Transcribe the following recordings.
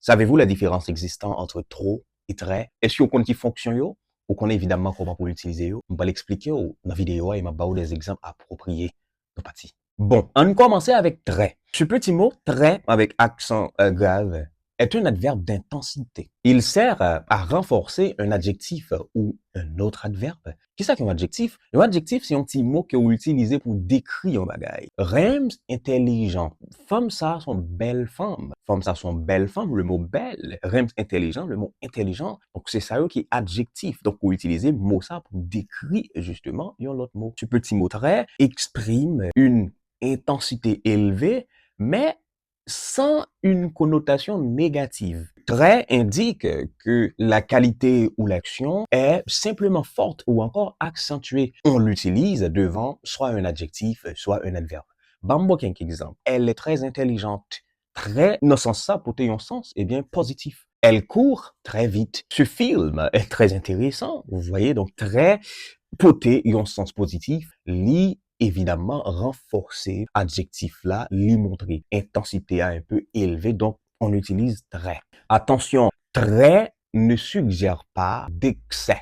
Savez-vous la différence existante entre trop et très? Est-ce que vous connaissez qui fonction yo? Vous connaissez évidemment comment pour l'utiliser yo? On va l'expliquer dans la vidéo et m'a donné des exemples appropriés de partie. Bon, on commence avec très. Ce petit mot très avec accent grave est un adverbe d'intensité. Il sert à renforcer un adjectif ou un autre adverbe. Qu'est-ce qu'un adjectif? Un adjectif, c'est un petit mot que vous utilisez pour décrire un bagage. Rems intelligent. Femme ça sont belles femmes. Femme ça sont belles femmes, le mot belle. Rems intelligent, le mot intelligent. Donc c'est ça qui est adjectif. Donc vous utilisez le mot ça pour décrire justement un autre mot. Ce petit mot très exprime une intensité élevée, mais sans une connotation négative. Très indique que la qualité ou l'action est simplement forte ou encore accentuée. On l'utilise devant soit un adjectif, soit un adverbe. Bambo quelques exemple. Elle est très intelligente. Très, dans ce sens ça, pour un sens, eh bien, positif. Elle court très vite. Ce film est très intéressant. Vous voyez, donc très poté, un sens positif, li évidemment renforcer adjectif là, lui montrer intensité un peu élevée, donc on utilise très. Attention, très ne suggère pas d'excès.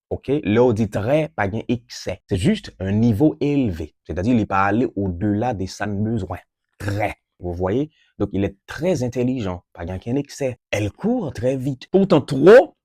OK? Là, on dit très, pas bien excès. C'est juste un niveau élevé. C'est-à-dire, il n'est pas allé au-delà des sans besoins. Très. Vous voyez? Donc, il est très intelligent. Pas bien qu'un excès. Elle court très vite. Pourtant, trop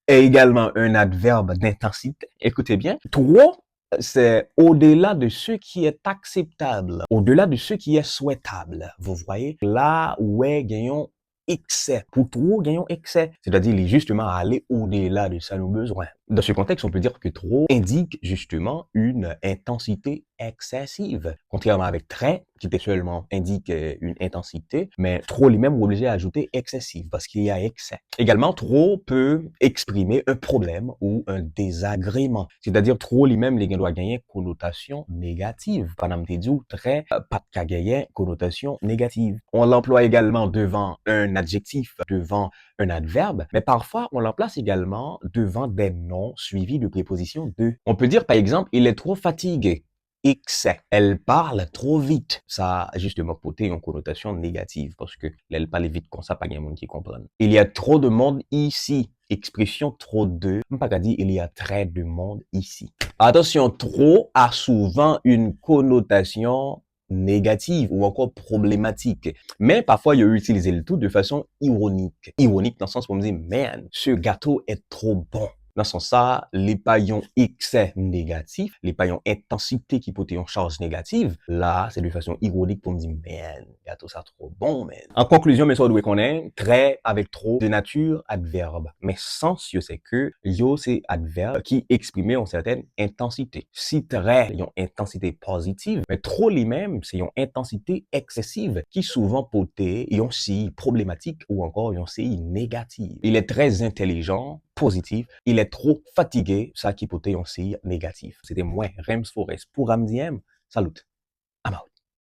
est également un adverbe d'intensité. Écoutez bien. Trop, c'est au-delà de ce qui est acceptable, au-delà de ce qui est souhaitable. Vous voyez? Là où est gagnant excès. Pour trop, gagnons excès. C'est-à-dire, il est justement aller au-delà de ça nos besoins. Dans ce contexte, on peut dire que trop indique justement une intensité excessive. Contrairement avec très, qui était seulement indique une intensité, mais trop lui-même est obligé d'ajouter excessive parce qu'il y a excès. Également, trop peut exprimer un problème ou un désagrément. C'est-à-dire, trop lui-même, les gens doivent gagner connotation négative. Pendant que dit très, pas de gagner connotation négative. On l'emploie également devant un adjectif, devant un adverbe, mais parfois on l'emplace également devant des noms suivis de prépositions de. On peut dire par exemple, il est trop fatigué. Excès. Elle parle trop vite. Ça a justement porté une connotation négative parce que elle parle vite comme ça, pas de monde qui comprend. Il y a trop de monde ici. Expression trop de. Pas qu'à dire il y a très de monde ici. Attention, trop a souvent une connotation négative ou encore problématique. Mais parfois, il a utilisé le tout de façon ironique. Ironique dans le sens où on me dit, man, ce gâteau est trop bon. Dans ce sens-là, les paillons excès négatifs, les paillons intensité qui portent une charge négative, là, c'est de façon ironique pour me dire, man, gâteau ça trop bon, man. En conclusion, mes soeurs, doit connaître, très avec trop de nature adverbe. Mais sens, c'est que, yo, c'est adverbe qui exprime une certaine intensité. Si très, une intensité positive, mais trop lui-même, c'est une intensité excessive qui souvent porter une si problématique ou encore une si négative. Il est très intelligent, positif, il est trop fatigué, ça qui peut être aussi négatif. C'était moi, Rems Forest, pour Amdiem. Salut. I'm out.